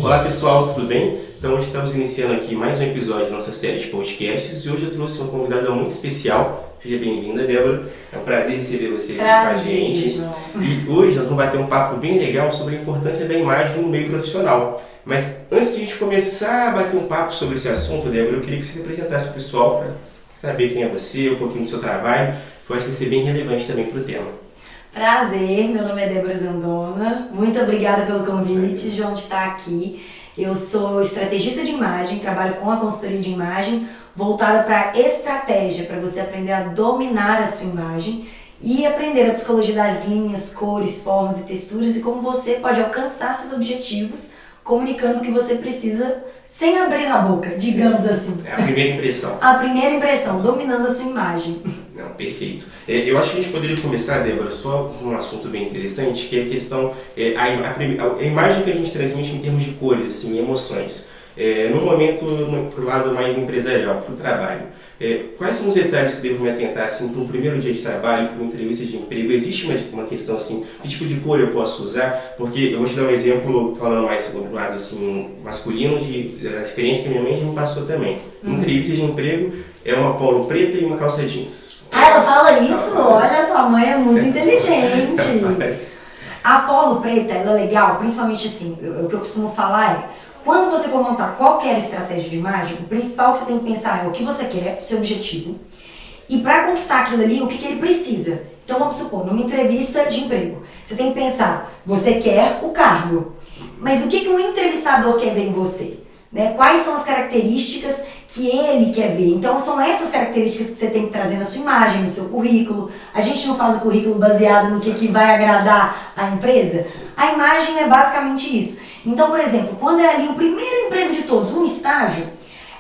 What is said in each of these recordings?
Olá pessoal, tudo bem? Então hoje estamos iniciando aqui mais um episódio da nossa série de podcasts e hoje eu trouxe uma convidada muito especial. Seja bem-vinda, Débora. É um prazer receber você aqui com a gente. João. E hoje nós vamos bater um papo bem legal sobre a importância da imagem no meio profissional. Mas antes de a gente começar a bater um papo sobre esse assunto, Débora, eu queria que você se apresentasse para o pessoal para saber quem é você, um pouquinho do seu trabalho, que eu acho que vai ser bem relevante também para o tema. Prazer, meu nome é Débora Zandona. Muito obrigada pelo convite, João, de estar aqui. Eu sou estrategista de imagem, trabalho com a consultoria de imagem voltada para estratégia, para você aprender a dominar a sua imagem e aprender a psicologia das linhas, cores, formas e texturas e como você pode alcançar seus objetivos comunicando o que você precisa sem abrir a boca, digamos assim. É a primeira impressão. A primeira impressão, dominando a sua imagem. Não, perfeito. Eu acho que a gente poderia começar, Débora, só um assunto bem interessante, que é a questão, a imagem que a gente transmite em termos de cores, assim, emoções. No momento, pro lado mais empresarial, para o trabalho. Quais são os detalhes que devo me atentar, assim, para um primeiro dia de trabalho, para uma entrevista de emprego? Existe uma questão, assim, que tipo de cor eu posso usar? Porque eu vou te dar um exemplo, falando mais do lado, assim, masculino, da experiência que minha mãe já me passou também. Entrevista de emprego é uma polo preta e uma calça jeans. Ela fala isso? Olha, sua mãe é muito inteligente. A polo preta, ela é legal, principalmente assim, o que eu costumo falar é, quando você for montar qualquer estratégia de imagem, o principal que você tem que pensar é o que você quer, o seu objetivo, e para conquistar aquilo ali, o que ele precisa. Então vamos supor, numa entrevista de emprego, você tem que pensar, você quer o cargo, mas o que um entrevistador quer ver em você? Né? Quais são as características que ele quer ver? Então são essas características que você tem que trazer na sua imagem, no seu currículo. A gente não faz o currículo baseado no que vai agradar a empresa. A imagem é basicamente isso. Então, por exemplo, quando é ali o primeiro emprego de todos, um estágio,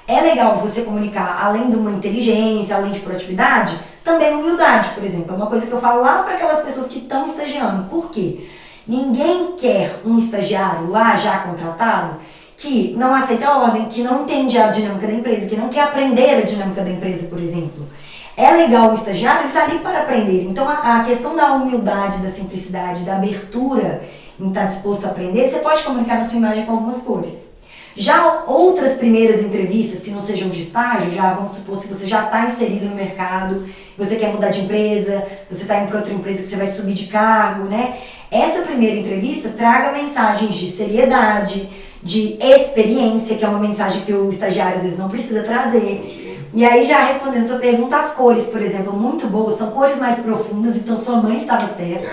é legal você comunicar, além de uma inteligência, além de proatividade, também humildade, por exemplo. É uma coisa que eu falo lá para aquelas pessoas que estão estagiando. Por quê? Ninguém quer um estagiário lá já contratado que não aceita a ordem, que não entende a dinâmica da empresa, que não quer aprender a dinâmica da empresa, por exemplo. É legal o estagiário, ele está ali para aprender. Então a questão da humildade, da simplicidade, da abertura em estar disposto a aprender, você pode comunicar na sua imagem com algumas cores. Já outras primeiras entrevistas que não sejam de estágio, já vamos supor, se você já está inserido no mercado, você quer mudar de empresa, você está indo para outra empresa que você vai subir de cargo, né? Essa primeira entrevista traga mensagens de seriedade, de experiência, que é uma mensagem que o estagiário às vezes não precisa trazer. E aí já respondendo sua pergunta, as cores, por exemplo, muito boas, são cores mais profundas, então sua mãe estava certa.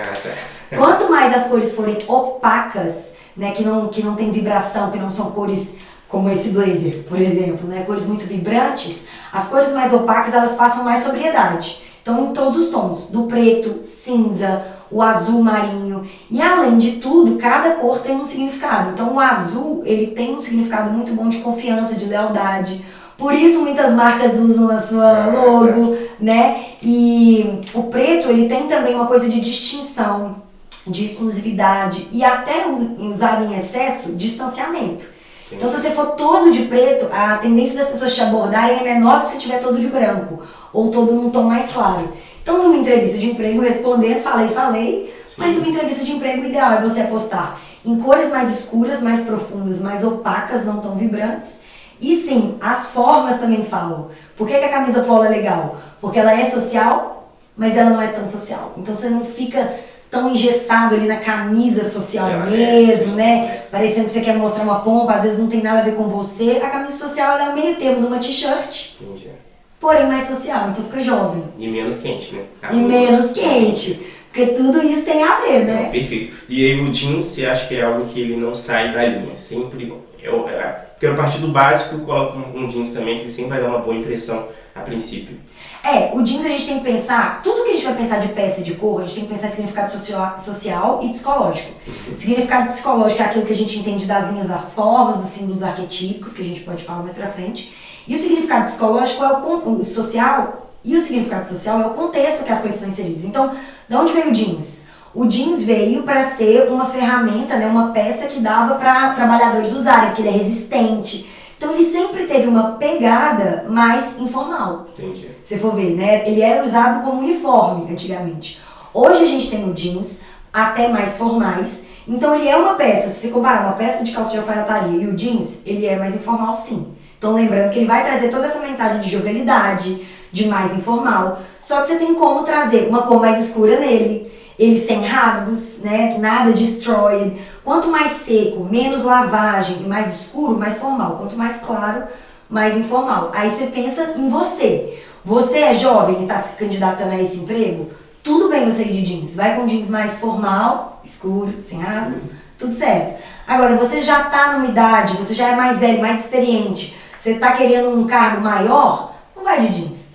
Quanto mais as cores forem opacas, né, que não tem vibração, que não são cores como esse blazer, por exemplo, né, cores muito vibrantes, as cores mais opacas elas passam mais sobriedade. Então em todos os tons, do preto, cinza, o azul marinho. E além de tudo, cada cor tem um significado. Então o azul, ele tem um significado muito bom de confiança, de lealdade. Por isso muitas marcas usam a sua logo, né? E o preto, ele tem também uma coisa de distinção, de exclusividade e até usado em excesso, distanciamento. Então se você for todo de preto, a tendência das pessoas te abordarem é menor do que se tiver todo de branco ou todo num tom mais claro. Então, numa entrevista de emprego, responder, falei, mas numa entrevista de emprego, o ideal é você apostar em cores mais escuras, mais profundas, mais opacas, não tão vibrantes. E sim, as formas também falam. Por que a camisa polo é legal? Porque ela é social, mas ela não é tão social. Então, você não fica tão engessado ali na camisa social mesmo, né? Parecendo que você quer mostrar uma pompa, às vezes não tem nada a ver com você. A camisa social ela é o meio termo de uma t-shirt. Porém mais social, então fica jovem. E menos quente, né? E menos quente, porque tudo isso tem a ver, né? Perfeito. E aí o jeans, você acha que é algo que ele não sai da linha? Sempre, porque a partir do básico, eu coloco um jeans também, que sempre vai dar uma boa impressão a princípio. O jeans a gente tem que pensar, tudo que a gente vai pensar de peça e de cor, a gente tem que pensar em significado social e psicológico. Significado psicológico é aquilo que a gente entende das linhas das formas, dos símbolos arquetípicos, que a gente pode falar mais pra frente. E o significado psicológico é o social, e o significado social é o contexto que as coisas são inseridas. Então, de onde veio o jeans? O jeans veio para ser uma ferramenta, né, uma peça que dava para trabalhadores usarem, porque ele é resistente. Então ele sempre teve uma pegada mais informal. Entendi. Se for ver, né? Ele era usado como uniforme antigamente. Hoje a gente tem o jeans até mais formais Então ele é uma peça, se você comparar uma peça de calça de alfaiataria e o jeans, ele é mais informal sim. Então lembrando que ele vai trazer toda essa mensagem de jovialidade, de mais informal, só que você tem como trazer uma cor mais escura nele, ele sem rasgos, né? Nada destroyed. Quanto mais seco, menos lavagem e mais escuro, mais formal. Quanto mais claro, mais informal. Aí você pensa em você. Você é jovem e está se candidatando a esse emprego? Tudo bem você ir de jeans. Vai com jeans mais formal, escuro, sem rasgos, tudo certo. Agora, você já está numa idade, você já é mais velho, mais experiente, você está querendo um cargo maior, não vai de jeans.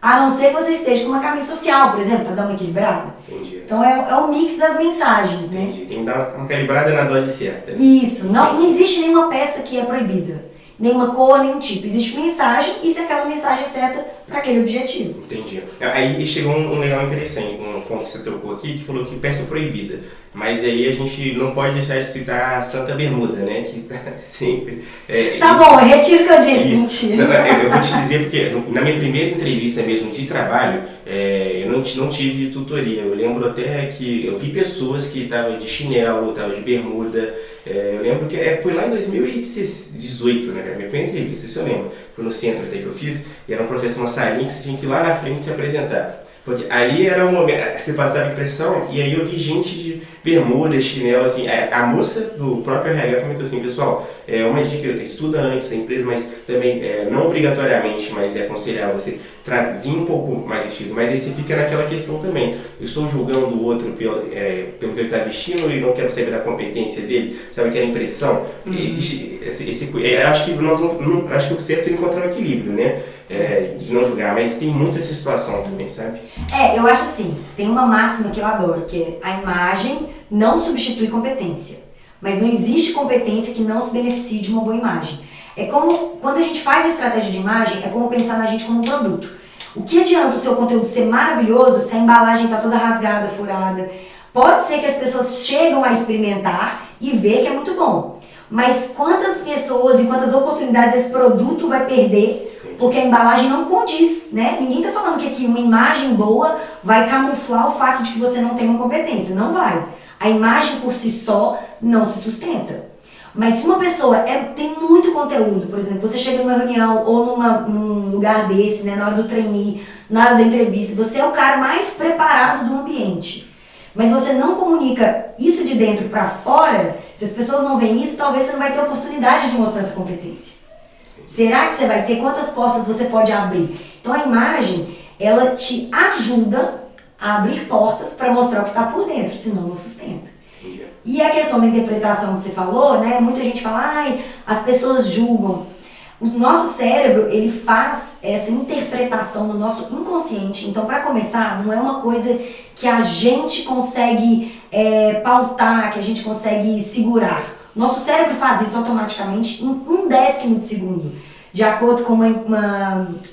A não ser que você esteja com uma camisa social, por exemplo, para dar uma equilibrada. Entendi. Então é o mix das mensagens, né? Entendi. Tem que dar uma calibrada na dose certa. Isso. Não existe nenhuma peça que é proibida. Nenhuma cor, nenhum tipo. Existe mensagem e se aquela mensagem é certa para aquele objetivo. Entendi. Aí chegou um legal interessante, um ponto que você trocou aqui, que falou que peça proibida. Mas aí a gente não pode deixar de citar a Santa Bermuda, né? Que tá sempre... Tá bom, eu retiro o que eu disse, mentira. Eu vou te dizer porque na minha primeira entrevista mesmo de trabalho, eu não tive tutoria. Eu lembro até que eu vi pessoas que estavam de chinelo, estavam de bermuda. Eu lembro que foi lá em 2018, né? A minha primeira entrevista, isso eu lembro. Foi no centro até que eu fiz, e era um processo, uma salinha que você tinha que ir lá na frente se apresentar. Porque ali era um momento, você passava impressão, e aí eu vi gente de bermuda, chinelo, assim, a moça do próprio RH comentou assim, pessoal, uma dica, estuda antes da empresa, mas também, não obrigatoriamente, mas é aconselhável você vir um pouco mais vestido, mas aí você fica naquela questão também, eu estou julgando o outro pelo que ele está vestindo e não quero saber da competência dele, sabe aquela impressão? Existe acho que acho que o certo é encontrar um equilíbrio, né? De não julgar, mas tem muita essa situação também, sabe? Eu acho assim, tem uma máxima que eu adoro, que é a imagem não substitui competência, mas não existe competência que não se beneficie de uma boa imagem. É como, quando a gente faz a estratégia de imagem, é como pensar na gente como um produto. O que adianta o seu conteúdo ser maravilhoso se a embalagem está toda rasgada, furada? Pode ser que as pessoas chegam a experimentar e ver que é muito bom, mas quantas pessoas e quantas oportunidades esse produto vai perder porque a embalagem não condiz, né? Ninguém está falando que aqui uma imagem boa vai camuflar o fato de que você não tem uma competência. Não vai. A imagem por si só não se sustenta. Mas se uma pessoa tem muito conteúdo, por exemplo, você chega numa reunião ou num lugar desse, né, na hora do trainee, na hora da entrevista, você é o cara mais preparado do ambiente. Mas você não comunica isso de dentro para fora, se as pessoas não veem isso, talvez você não vai ter oportunidade de mostrar essa competência. Será que você vai ter? Quantas portas você pode abrir? Então a imagem, ela te ajuda a abrir portas para mostrar o que está por dentro, senão não sustenta. E a questão da interpretação que você falou, né? Muita gente fala, as pessoas julgam. O nosso cérebro, ele faz essa interpretação no nosso inconsciente. Então, para começar, não é uma coisa que a gente consegue pautar, que a gente consegue segurar. Nosso cérebro faz isso automaticamente em 1/10 de segundo. De acordo com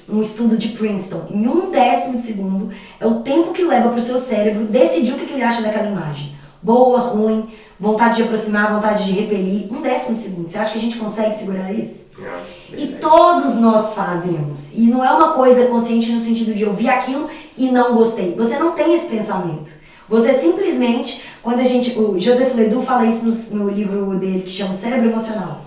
um estudo de Princeton, em 1/10 de segundo é o tempo que leva para o seu cérebro decidir o que ele acha daquela imagem. Boa, ruim, vontade de aproximar, vontade de repelir. 1/10 de segundo. Você acha que a gente consegue segurar isso? Não, e todos nós fazemos. E não é uma coisa consciente no sentido de eu vi aquilo e não gostei. Você não tem esse pensamento. Você simplesmente, o Joseph Ledoux fala isso no livro dele que chama O Cérebro Emocional.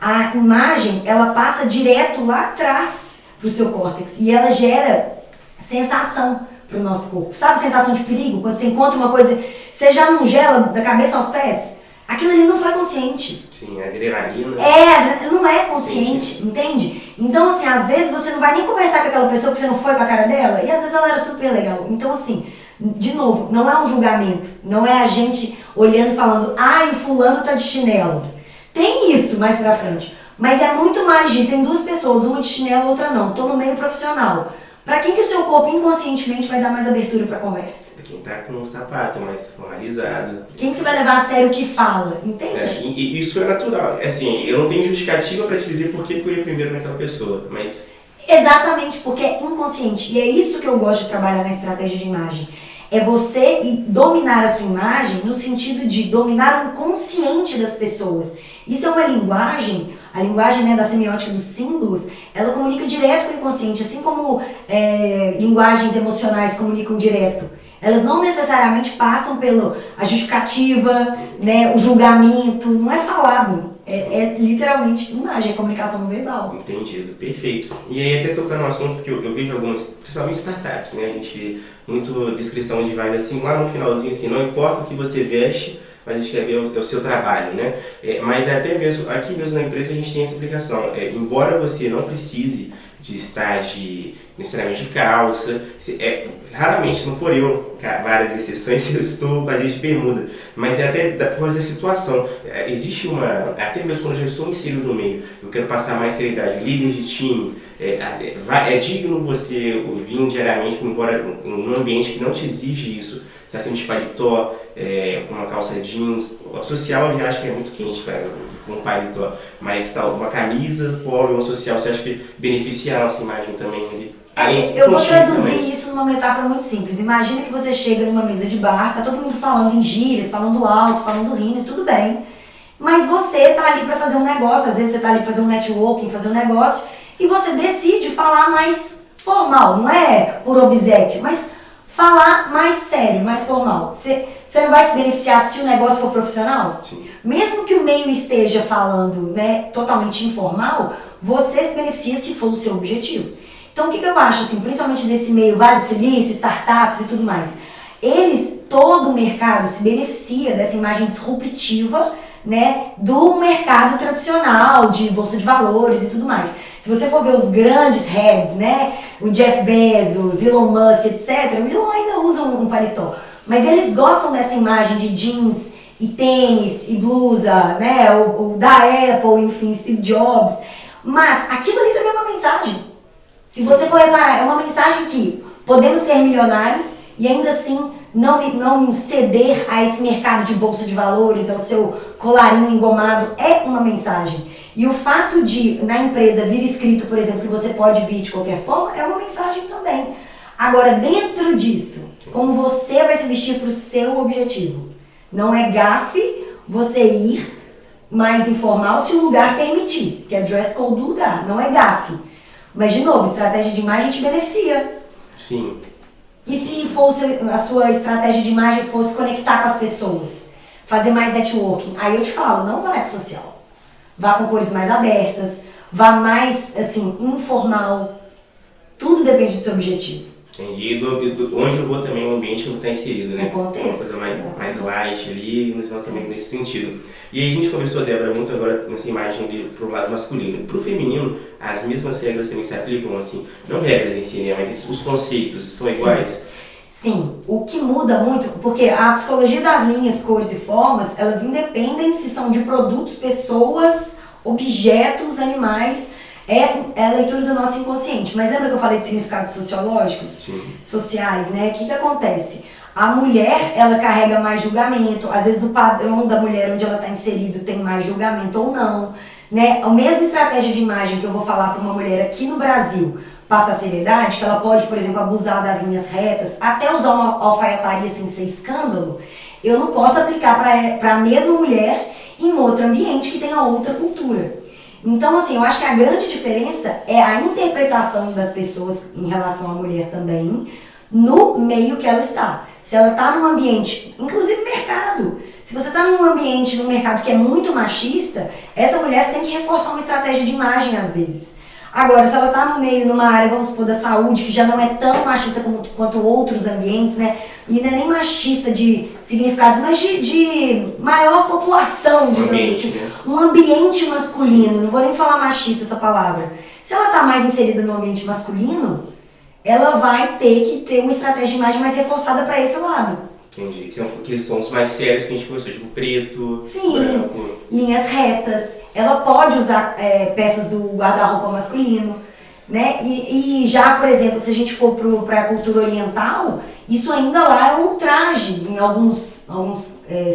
A imagem, ela passa direto lá atrás pro seu córtex e ela gera sensação pro nosso corpo. Sabe a sensação de perigo? Quando você encontra uma coisa, você já não gela da cabeça aos pés? Aquilo ali não foi consciente. Sim, a adrenalina. Não é consciente, entende? Então, assim, às vezes você não vai nem conversar com aquela pessoa que você não foi com a cara dela e às vezes ela era super legal. Então, assim, de novo, não é um julgamento, não é a gente olhando e falando, o fulano tá de chinelo. Tem isso mais pra frente, mas é muito mais tem duas pessoas, uma de chinelo, outra não, tô no meio profissional. Pra quem que o seu corpo inconscientemente vai dar mais abertura pra conversa? Pra quem tá com um sapato mais formalizado. Quem que você vai levar a sério o que fala, entende? E isso é natural, assim, eu não tenho justificativa pra te dizer por que eu ia primeiro naquela pessoa, mas... Exatamente, porque é inconsciente, e é isso que eu gosto de trabalhar na estratégia de imagem. É você dominar a sua imagem no sentido de dominar o inconsciente das pessoas. Isso é uma linguagem, a linguagem, né, da semiótica dos símbolos, ela comunica direto com o inconsciente, assim como linguagens emocionais comunicam direto. Elas não necessariamente passam pela a justificativa, né, o julgamento, não é falado. É literalmente imagem, é comunicação não verbal. Entendido, perfeito. E aí até tocando no assunto que eu vejo algumas, principalmente startups, né? A gente vê muito descrição de vaga assim, lá no finalzinho assim, não importa o que você veste, mas a gente quer ver o seu trabalho, né? Mas até mesmo, aqui mesmo na empresa a gente tem essa explicação. Embora você não precise de estar necessariamente de calça, raramente, se não for eu, várias exceções, eu estou com a gente de bermuda, mas é até por causa da situação. Existe até mesmo quando eu já estou inserido no meio, eu quero passar mais seriedade, líder de time, é digno você vir diariamente, embora num ambiente que não te exige isso, está sendo de paletó, com uma calça jeans, o social eu já acho que é muito quente com um paletó, mas uma camisa, polo e uma social, você acha que beneficia a nossa imagem também? Eu vou traduzir isso numa metáfora muito simples. Imagina que você chega numa mesa de bar, tá todo mundo falando em gírias, falando alto, falando rindo, tudo bem. Mas você tá ali para fazer um negócio, às vezes você tá ali para fazer um networking, fazer um negócio, e você decide falar mais formal, não é por obséquio, mas falar mais sério, mais formal. Você não vai se beneficiar se o negócio for profissional? Sim. Mesmo que o meio esteja falando, né, totalmente informal, você se beneficia se for o seu objetivo. Então o que eu acho, assim, principalmente nesse meio Vale do Silício, startups e tudo mais, todo o mercado se beneficia dessa imagem disruptiva, né, do mercado tradicional, de bolsa de valores e tudo mais. Se você for ver os grandes heads, né, o Jeff Bezos, Elon Musk, etc., o Elon ainda usa um paletó, mas eles gostam dessa imagem de jeans e tênis e blusa, né, o da Apple, enfim, Steve Jobs, mas aquilo ali também é uma mensagem. Se você for reparar, é uma mensagem que podemos ser milionários e ainda assim não ceder a esse mercado de bolsa de valores, ao seu colarinho engomado, é uma mensagem. E o fato de, na empresa, vir escrito, por exemplo, que você pode vir de qualquer forma, é uma mensagem também. Agora, dentro disso, como você vai se vestir para o seu objetivo. Não é gafe você ir mais informal se o lugar permitir, que é dress code do lugar, não é gafe. Mas, de novo, estratégia de imagem te beneficia. Sim. E se fosse a sua estratégia de imagem fosse conectar com as pessoas, fazer mais networking, aí eu te falo, não vá de social. Vá com cores mais abertas, vá mais, assim, informal. Tudo depende do seu objetivo. Entendi. E onde eu vou também, o ambiente que eu vou estar inserido, né? O contexto. Uma coisa mais light ali, mas não também nesse sentido. E aí a gente conversou, Débora, muito agora nessa imagem pro lado masculino. Pro feminino, as mesmas regras também se aplicam, assim, não regras em si, né? Mas os conceitos são iguais? Sim. O que muda muito, porque a psicologia das linhas, cores e formas, elas independem se são de produtos, pessoas, objetos, animais. É a leitura do nosso inconsciente. Mas lembra que eu falei de significados sociológicos? Sim. Sociais, né? O que acontece? A mulher, ela carrega mais julgamento. Às vezes o padrão da mulher onde ela está inserido tem mais julgamento ou não. Né? A mesma estratégia de imagem que eu vou falar para uma mulher aqui no Brasil passa a seriedade, que ela pode, por exemplo, abusar das linhas retas, até usar uma alfaiataria sem ser escândalo, eu não posso aplicar para a mesma mulher em outro ambiente que tenha outra cultura. Então, assim, eu acho que a grande diferença é a interpretação das pessoas em relação à mulher também, no meio que ela está. Se ela está num ambiente, inclusive mercado, se você está num mercado que é muito machista, essa mulher tem que reforçar uma estratégia de imagem às vezes. Agora, se ela está no meio, numa área, vamos supor, da saúde, que já não é tão machista quanto outros ambientes, né? E não é nem machista de significados, mas de maior população, digamos assim. Um ambiente masculino, não vou nem falar machista essa palavra. Se ela está mais inserida no ambiente masculino, ela vai ter que ter uma estratégia de imagem mais reforçada para esse lado. Entendi. Que são aqueles tons mais sérios que a gente conversou, tipo preto, sim, branco. Linhas retas. Ela pode usar peças do guarda-roupa masculino, né? E já, por exemplo, se a gente for para a cultura oriental, isso ainda lá é um ultraje em alguns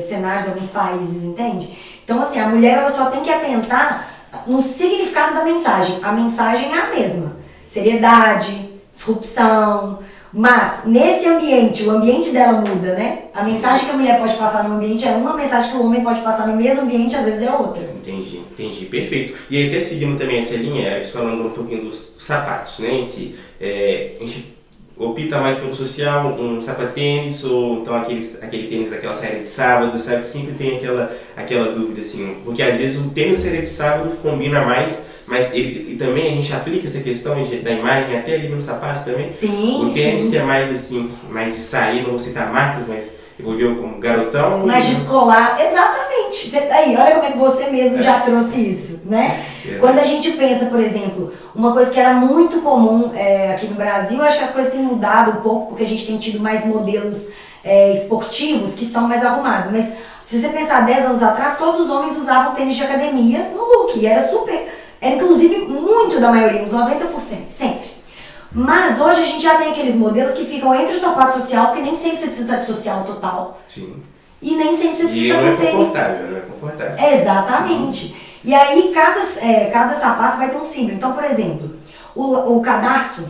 cenários, alguns países, entende? Então, assim, a mulher ela só tem que atentar no significado da mensagem. A mensagem é a mesma. Seriedade, disrupção. Mas, nesse ambiente, o ambiente dela muda, né? A mensagem que a mulher pode passar no ambiente é uma, mensagem que o homem pode passar no mesmo ambiente, às vezes é outra. Entendi, perfeito. E aí, até seguindo também essa linha, falando um pouquinho dos sapatos, né, em si, a gente opta mais pelo social, um sapatênis ou então aquele tênis daquela série de sábado, sabe? Sempre tem aquela dúvida assim, porque às vezes o tênis da série de sábado combina mais, mas e também a gente aplica essa questão da imagem até ali no sapato também. Sim, o tênis sim. que é mais assim, mais de sair, não vou citar marcas, mas eu vou ver como garotão. Mais descolar, exatamente. Aí, olha como é que você mesmo já trouxe isso, né? Quando a gente pensa, por exemplo, uma coisa que era muito comum aqui no Brasil, eu acho que as coisas têm mudado um pouco, porque a gente tem tido mais modelos esportivos que são mais arrumados. Mas se você pensar 10 anos atrás, todos os homens usavam tênis de academia no look. E era inclusive muito da maioria, uns 90%, sempre. Mas hoje a gente já tem aqueles modelos que ficam entre o sapato social, porque nem sempre você precisa estar de social total. Sim. E nem sempre você precisa E estar não é com tênis. confortável, não é confortável. Exatamente. E aí cada sapato vai ter um símbolo. Então, por exemplo, o cadarço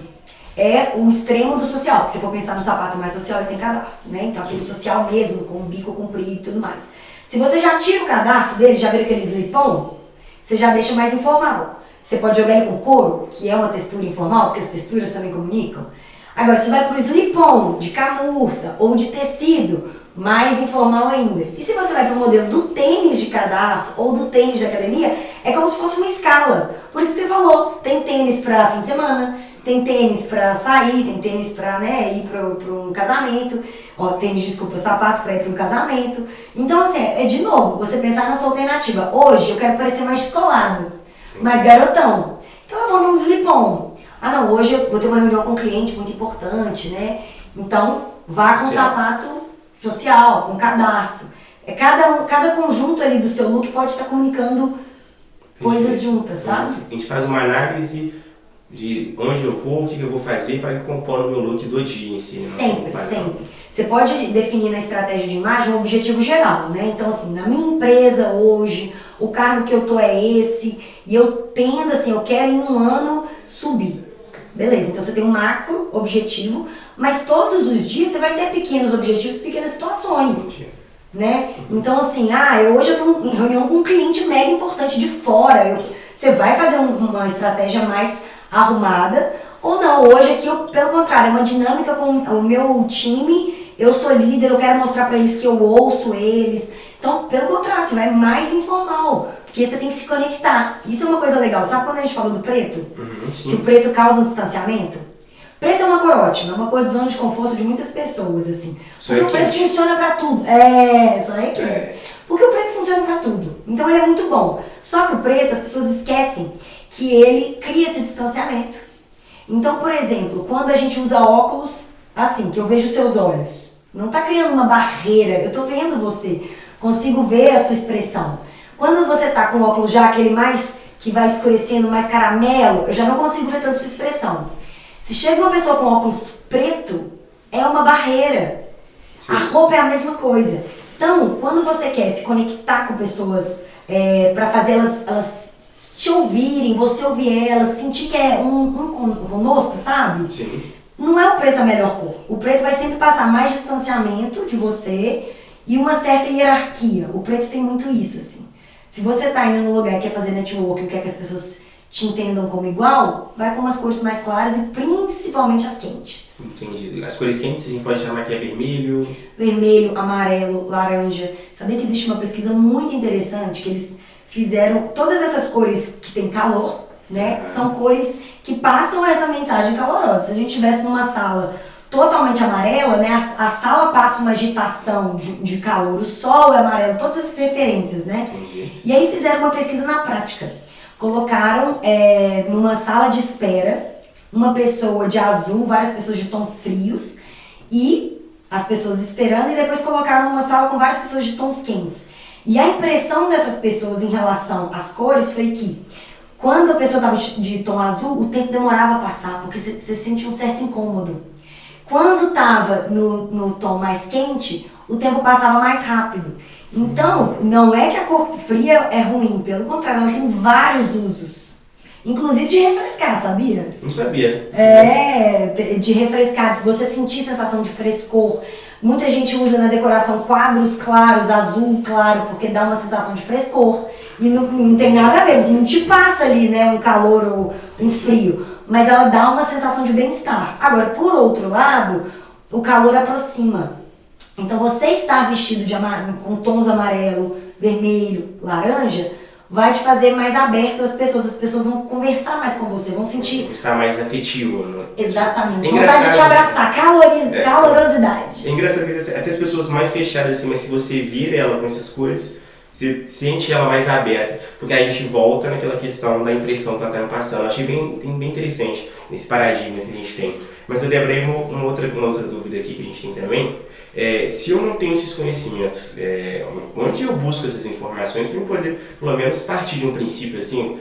é o extremo do social. Se você for pensar no sapato mais social, ele tem cadarço, né? Então aquele social mesmo, com o bico comprido e tudo mais. Se você já tira o cadarço dele, já vira aquele slip-on, você já deixa mais informal. Você pode jogar ele com couro, que é uma textura informal, porque as texturas também comunicam. Agora, você vai para o slip-on de camurça ou de tecido, mais informal ainda. E se você vai para o modelo do tênis de cadarço ou do tênis de academia, é como se fosse uma escala. Por isso que você falou, tem tênis para fim de semana, tem tênis para sair, tem tênis para ir para um casamento, sapato para ir para um casamento. Então, assim, de novo, você pensar na sua alternativa. Hoje eu quero parecer mais descolado, mais garotão. Então eu vou num slip-on. Ah não, hoje eu vou ter uma reunião com um cliente muito importante, né? Então vá com sapato social, com cadarço. Cada conjunto ali do seu look pode estar comunicando coisas juntas, sabe? A gente faz uma análise de onde eu vou, o que eu vou fazer para compor o meu look do dia em si. Sempre, sempre. Você pode definir na estratégia de imagem um objetivo geral, né? Então assim, na minha empresa hoje, o cargo que eu tô é esse, e eu tendo assim, eu quero em um ano subir. Beleza, então você tem um macro objetivo, mas todos os dias você vai ter pequenos objetivos, pequenas situações, né? Então assim, hoje eu tô em reunião com um cliente mega importante de fora, você vai fazer uma estratégia mais arrumada, ou não, hoje aqui, pelo contrário, é uma dinâmica com o meu time, eu sou líder, eu quero mostrar pra eles que eu ouço eles, então pelo contrário, você vai mais informal. Porque você tem que se conectar. Isso é uma coisa legal. Sabe quando a gente falou do preto? Que o preto causa um distanciamento? Preto é uma cor ótima, é uma cor de zona de conforto de muitas pessoas, assim. Porque o preto funciona pra tudo. Só é que. Porque o preto funciona pra tudo. Então ele é muito bom. Só que o preto, as pessoas esquecem que ele cria esse distanciamento. Então, por exemplo, quando a gente usa óculos, assim, que eu vejo os seus olhos, não tá criando uma barreira, eu tô vendo você, consigo ver a sua expressão. Quando você tá com o óculos já aquele mais, que vai escurecendo, mais caramelo, eu já não consigo ver tanto sua expressão. Se chega uma pessoa com óculos preto, é uma barreira. Sim. A roupa é a mesma coisa. Então, quando você quer se conectar com pessoas, para fazer elas te ouvirem, você ouvir elas, sentir que é um conosco, sabe? Sim. Não é o preto a melhor cor. O preto vai sempre passar mais distanciamento de você e uma certa hierarquia. O preto tem muito isso, assim. Se você tá indo num lugar e quer fazer networking, quer que as pessoas te entendam como igual, vai com umas cores mais claras e principalmente as quentes. Entendi. As cores quentes a gente pode chamar que é vermelho? Vermelho, amarelo, laranja. Sabia que existe uma pesquisa muito interessante que eles fizeram, todas essas cores que tem calor, né, são cores que passam essa mensagem calorosa. Se a gente estivesse numa sala totalmente amarela, né, a sala passa uma agitação de calor, o sol é amarelo, todas essas referências, né? E aí fizeram uma pesquisa na prática. Colocaram numa sala de espera uma pessoa de azul, várias pessoas de tons frios e as pessoas esperando, e depois colocaram numa sala com várias pessoas de tons quentes. E a impressão dessas pessoas em relação às cores foi que quando a pessoa estava de tom azul, o tempo demorava a passar, porque você sente um certo incômodo. Quando estava no tom mais quente, o tempo passava mais rápido. Então, não é que a cor fria é ruim, pelo contrário, ela tem vários usos. Inclusive de refrescar, sabia? Não sabia. De refrescar, se você sentir sensação de frescor. Muita gente usa na decoração quadros claros, azul claro, porque dá uma sensação de frescor. E não tem nada a ver, não te passa ali, né, um calor ou um frio. mas ela dá uma sensação de bem-estar. Agora, por outro lado, o calor aproxima. Então, você estar vestido com tons amarelo, vermelho, laranja, vai te fazer mais aberto às pessoas vão conversar mais com você, vão sentir... Estar mais afetivo, né? Exatamente, vontade de te abraçar, calorosidade. É engraçado que até as pessoas mais fechadas assim, mas se você vira ela com essas cores, você sente ela mais aberta, porque aí a gente volta naquela questão da impressão que ela está me passando. Eu achei bem interessante esse paradigma que a gente tem. Mas eu lembrei uma outra dúvida aqui que a gente tem também. Se eu não tenho esses conhecimentos, onde eu busco essas informações para eu poder, pelo menos, partir de um princípio assim,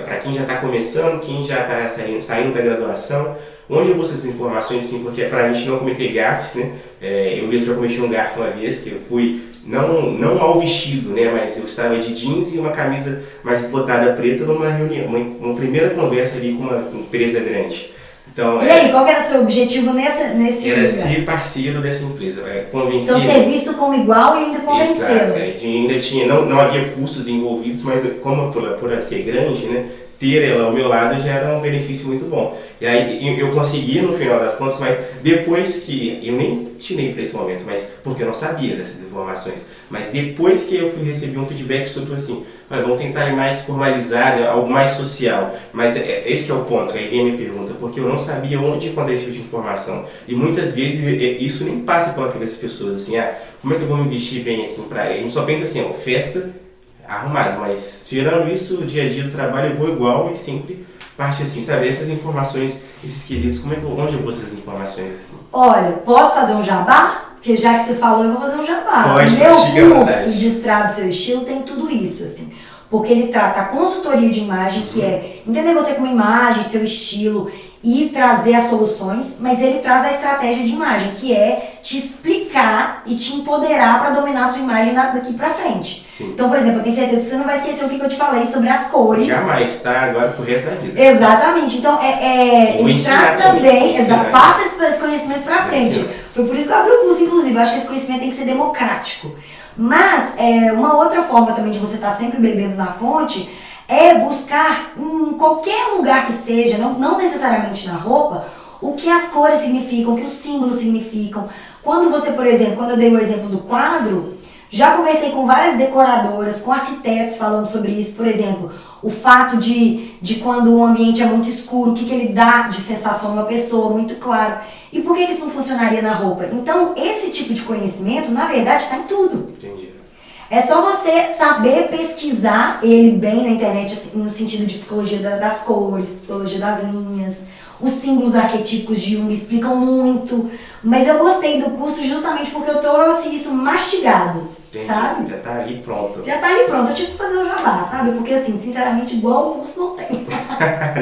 para quem já está começando, quem já está saindo da graduação, onde eu busco essas informações, assim, porque é para a gente não cometer gafes, né? Eu mesmo já cometi um gafe uma vez, que eu fui, não mal vestido, né? Mas eu estava de jeans e uma camisa mais botada preta numa reunião, uma primeira conversa ali com uma empresa grande. Então, e aí, qual que era o seu objetivo nesse era lugar? ser parceiro dessa empresa, convencer... Então, ser visto como igual e ainda convencê-lo. Exato, ainda tinha, não havia custos envolvidos, mas como por ser grande, né, ter ela ao meu lado já era um benefício muito bom. E aí eu consegui no final das contas, mas depois que, eu nem tirei para esse momento, mas porque eu não sabia dessas informações, mas depois que eu recebi um feedback sobre assim, vamos tentar ir mais formalizar, né, algo mais social, mas esse que é o ponto, aí vem a minha pergunta, porque eu não sabia onde encontrar esse tipo de informação, e muitas vezes isso nem passa pela cabeça das pessoas, assim, como é que eu vou me vestir bem assim, a gente só pensa assim, festa arrumado, mas tirando isso, o dia a dia do trabalho eu vou igual e sempre parte assim, saber essas informações, esses quesitos, onde eu busco essas informações assim? Olha, posso fazer um jabá? Porque já que você falou, eu vou fazer um jabá. Pode, o meu curso Destrave o Seu Estilo tem tudo isso, assim. Porque ele trata a consultoria de imagem, que é entender você como imagem, seu estilo e trazer as soluções, mas ele traz a estratégia de imagem, que é te explicar e te empoderar para dominar a sua imagem daqui para frente. Sim. Então, por exemplo, eu tenho certeza que você não vai esquecer o que eu te falei sobre as cores. Jamais, tá? Agora pro resto da vida. Exatamente. Então, ele traz também, passa esse conhecimento para frente. Foi por isso que eu abri o curso, inclusive. Eu acho que esse conhecimento tem que ser democrático. Mas, uma outra forma também de você estar sempre bebendo na fonte é buscar em qualquer lugar que seja, não necessariamente na roupa, o que as cores significam, o que os símbolos significam. Quando você, por exemplo, quando eu dei o exemplo do quadro, já conversei com várias decoradoras, com arquitetos falando sobre isso, por exemplo, o fato de quando o ambiente é muito escuro, o que ele dá de sensação numa pessoa, muito claro. E por que isso não funcionaria na roupa? Então, esse tipo de conhecimento, na verdade, está em tudo. Entendi. É só você saber pesquisar ele bem na internet, assim, no sentido de psicologia das cores, psicologia das linhas. Os símbolos arquetípicos de Jung explicam muito, mas eu gostei do curso justamente porque eu trouxe isso mastigado, entendi. Sabe? Já tá ali pronto. Já tá ali pronto, eu tive que fazer o jabá, sabe? Porque assim, sinceramente, igual o curso não tem.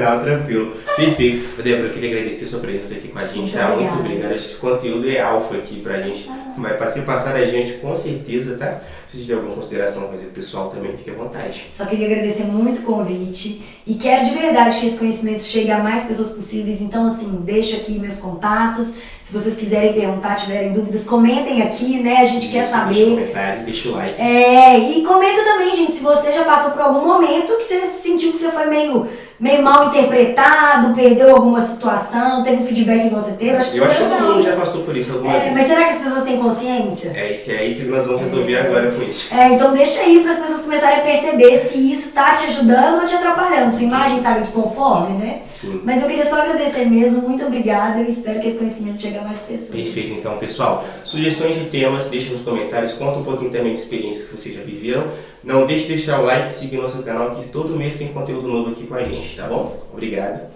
Não, tranquilo. Perfeito. Débora, eu queria agradecer a sua presença aqui com a gente. Muito obrigado. Esse conteúdo é alfa aqui pra gente. Vai ser passar a gente com certeza, tá? Se tiver alguma consideração com o pessoal também, fique à vontade. Só queria agradecer muito o convite e quero de verdade que esse conhecimento chegue a mais pessoas possíveis. Então, assim, deixo aqui meus contatos. Se vocês quiserem perguntar, tiverem dúvidas, comentem aqui, né? A gente quer saber. Deixa o like. E comenta também, gente, se você já passou por algum momento que você sentiu que você foi meio mal interpretado, perdeu alguma situação, teve um feedback que você teve. Eu acho que todo mundo já passou por isso alguma vez. Mas será que as pessoas têm consciência? Isso aí que nós vamos resolver agora com isso. Então deixa aí para as pessoas começarem a perceber se isso tá te ajudando ou te atrapalhando. Sua imagem tá conforme, né? Sim. Mas eu queria só agradecer mesmo, muito obrigada. Eu espero que esse conhecimento chegue a mais pessoas. Perfeito, então, pessoal. Sugestões de temas, deixa nos comentários, conta um pouquinho também de experiências que vocês já viveram. Não deixe de deixar o like e seguir nosso canal, que todo mês tem conteúdo novo aqui com a gente, tá bom? Obrigado.